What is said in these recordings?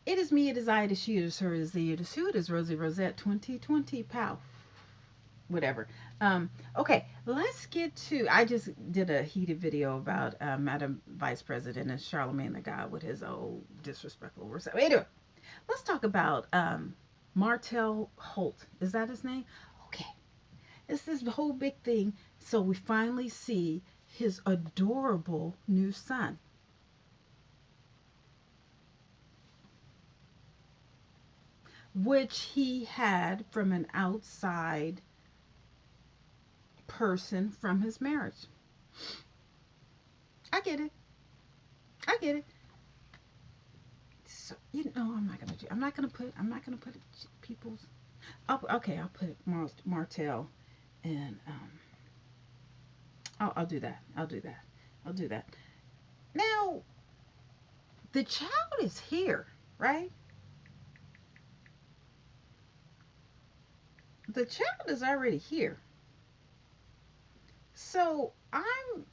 It is me, it is I, it is she, it is her, it is the, it is who, it is Rosie Rosette 2020. Pow. Whatever. Okay, let's get to. I just did a heated video about Madam Vice President and Charlemagne the God with his old disrespectful words. Anyway, let's talk about Martel Holt. Is that his name? Okay, it's this whole big thing. So we finally see his adorable new son, which he had from an outside person from his marriage. I get it. I get it. So I'm not gonna do. I'm not gonna put. I'm not gonna put people's. Okay, I'll put Martell, and I'll do that. I'll do that. I'll do that. Now the child is here, right? The child is already here. So I'm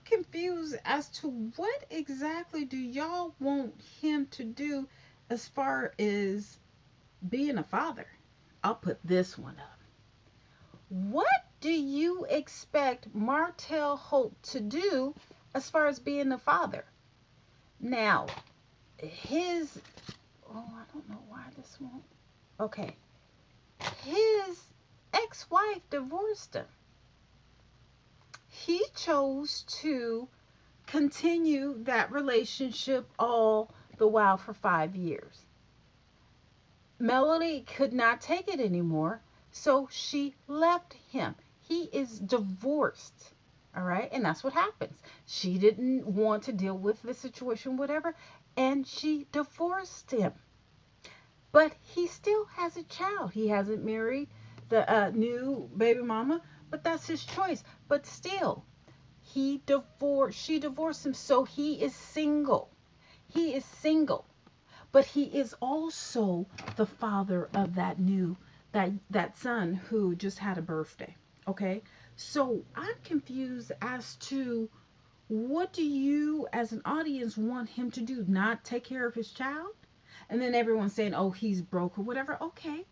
confused as to what exactly do y'all want him to do as far as being a father. I'll put this one up. What do you expect Martel Holt to do as far as being a father? Now, his I don't know why this won't. Okay. His ex-wife divorced him. He chose to continue that relationship all the while for 5 years. Melody could not take it anymore, so she left him. He is divorced. All right, and that's what happens. She didn't want to deal with the situation, whatever, and she divorced him. But he still has a child. He hasn't married the new baby mama, but that's his choice. But still, she divorced him, so he is single. He is single, but he is also the father of that son who just had a birthday. Okay, so I'm confused as to what do you as an audience want him to do? Not take care of his child? And then everyone's saying, oh, he's broke or whatever. Okay,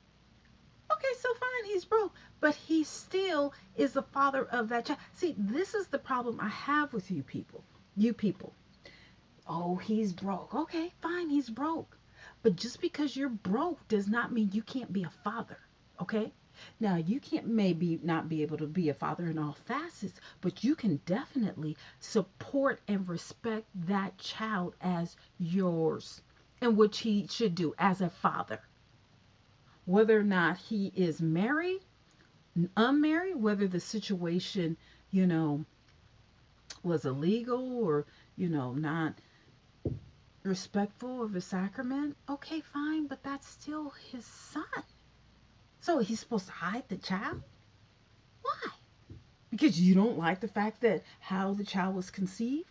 okay, so fine, he's broke, but he still is the father of that child. See, this is the problem I have with you people. You people, oh, he's broke. Okay, fine, he's broke. But just because you're broke does not mean you can't be a father. Okay? Now, you can't maybe not be able to be a father in all facets, but you can definitely support and respect that child as yours and which he should do as a father. Whether or not he is married, unmarried, whether the situation, you know, was illegal or, not respectful of the sacrament, okay, fine, but that's still his son. So he's supposed to hide the child? Why? Because you don't like the fact that how the child was conceived?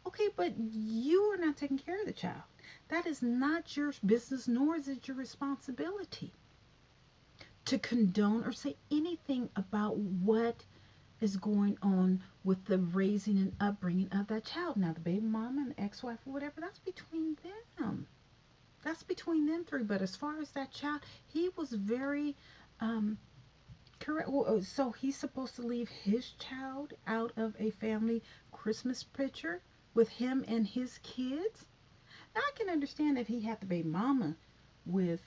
Okay, but you are not taking care of the child. That is not your business, nor is it your responsibility to condone or say anything about what is going on with the raising and upbringing of that child. Now, the baby mama and the ex wife or whatever, that's between them. That's between them three. But as far as that child, he was very um, correct. So he's supposed to leave his child out of a family Christmas picture with him and his kids. Now I can understand if he had the baby mama with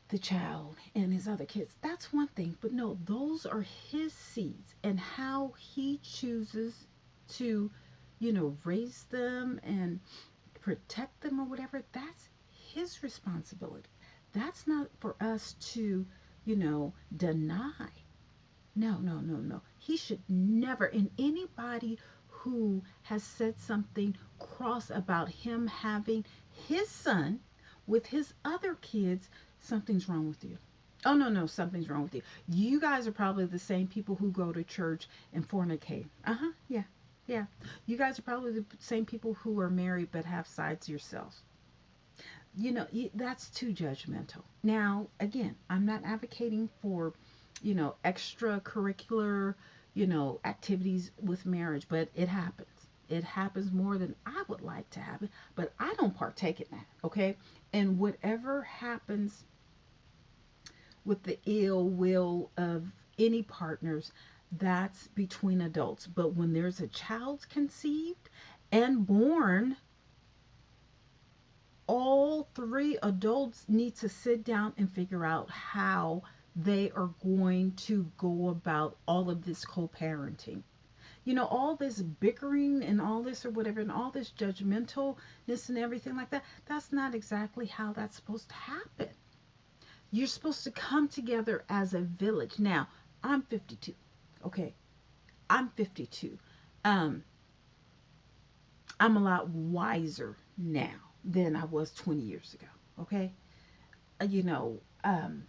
the child and his other kids. That's one thing. But no, those are his seeds and how he chooses to, raise them and protect them or whatever. That's his responsibility. That's not for us to, deny. No, no, no, no. He should never, and anybody who has said something cross about him having his son with his other kids, something's wrong with you. Oh, no, no, something's wrong with you. You guys are probably the same people who go to church and fornicate. Uh huh, yeah, yeah. You guys are probably the same people who are married but have sides yourselves. That's too judgmental. Now, again, I'm not advocating for, extracurricular, activities with marriage, but it happens. it happens more than I would like to happen, but I don't partake in that, okay? And whatever happens with the ill will of any partners, that's between adults. But when there's a child conceived and born, all three adults need to sit down and figure out how they are going to go about all of this co-parenting. All this bickering and all this or whatever, and all this judgmentalness and everything like that, that's not exactly how that's supposed to happen. You're supposed to come together as a village. Now, I'm 52. Okay, I'm 52. Um, I'm a lot wiser now than I was 20 years ago. Okay, uh, you know, um,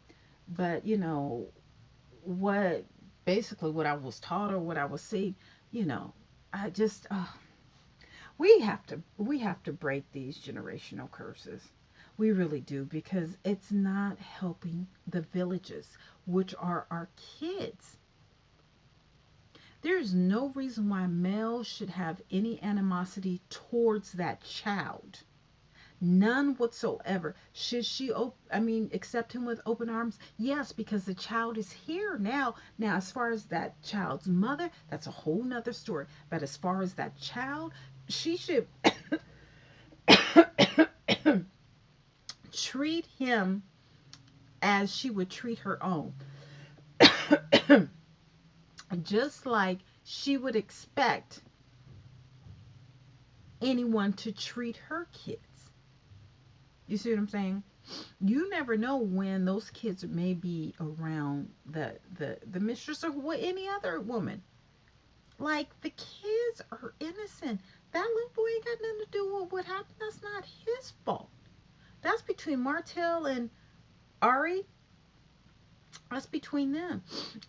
but what basically what I was taught or what I was seeing, you know, I just we have to break these generational curses. We really do, because it's not helping the villages, which are our kids. There's no reason why males should have any animosity towards that child. None whatsoever. Should she, accept him with open arms? Yes, because the child is here now. Now, as far as that child's mother, that's a whole nother story. But as far as that child, she should treat him as she would treat her own. Just like she would expect anyone to treat her kids. You see what I'm saying? You never know when those kids may be around the mistress or any other woman. Like, the kids are innocent. That little boy ain't got nothing to do with what happened. That's not his fault. That's between Martel and Ari. That's between them.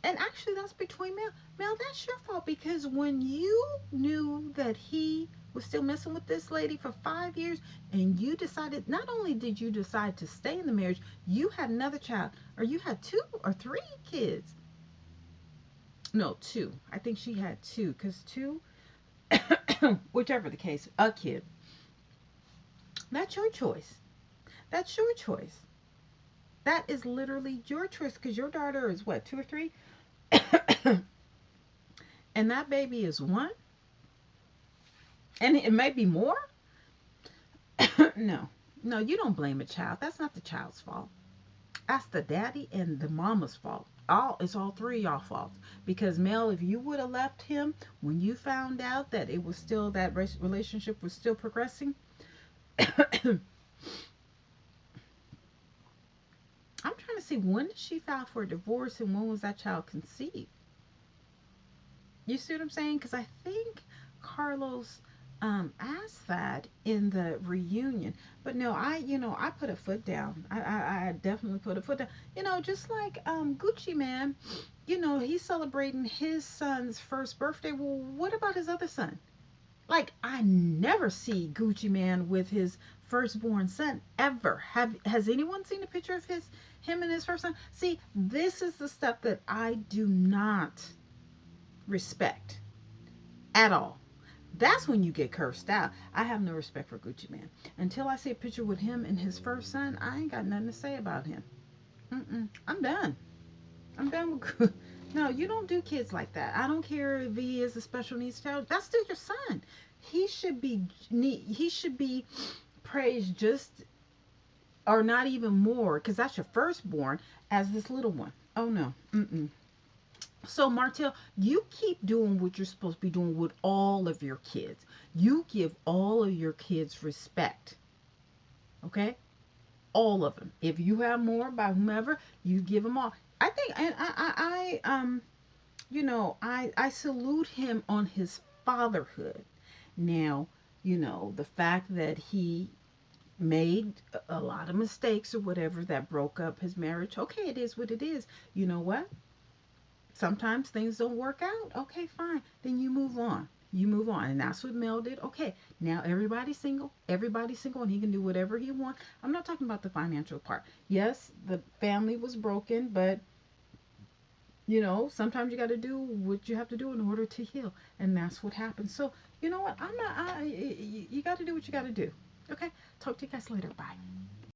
And actually, that's between Mel. Mel, that's your fault, because when you knew that he was still messing with this lady for 5 years, and you decided, not only did you decide to stay in the marriage, you had another child, or you had two or three kids. No, two. I think she had two, because two, whichever the case, a kid. That's your choice. That's your choice. That is literally your choice, because your daughter is what, two or three? And that baby is one? And it may be more? No. No, you don't blame a child. That's not the child's fault. That's the daddy and the mama's fault. It's all three of y'all faults. Because Mel, if you would have left him when you found out that it was still, that relationship was still progressing, I'm trying to see, when did she file for a divorce and when was that child conceived? You see what I'm saying? Because I think Carlos asked that in the reunion. But no, I put a foot down. I definitely put a foot down. Just like Gucci Man, he's celebrating his son's first birthday. Well, what about his other son? Like, I never see Gucci Man with his firstborn son ever. Has anyone seen a picture of him and his first son? See, this is the stuff that I do not respect at all. That's when you get cursed out. I have no respect for Gucci Man. Until I see a picture with him and his first son, I ain't got nothing to say about him. I'm done. I'm done with. No, you don't do kids like that. I don't care if he is a special needs child. That's still your son. He should be. He should be praised just, or not even more, because that's your firstborn, as this little one. Oh no. So, Martel, you keep doing what you're supposed to be doing with all of your kids. You give all of your kids respect. Okay? All of them. If you have more by whomever, you give them all. I think, and I salute him on his fatherhood. Now, the fact that he made a lot of mistakes or whatever that broke up his marriage. Okay, it is what it is. You know what? Sometimes things don't work out. Okay, fine. Then you move on. You move on. And that's what Mel did. Okay, now everybody's single. Everybody's single, and he can do whatever he wants. I'm not talking about the financial part. Yes, the family was broken, but sometimes you got to do what you have to do in order to heal. And that's what happened. So, You know what? I'm not. You got to do what you got to do. Okay. Talk to you guys later. Bye.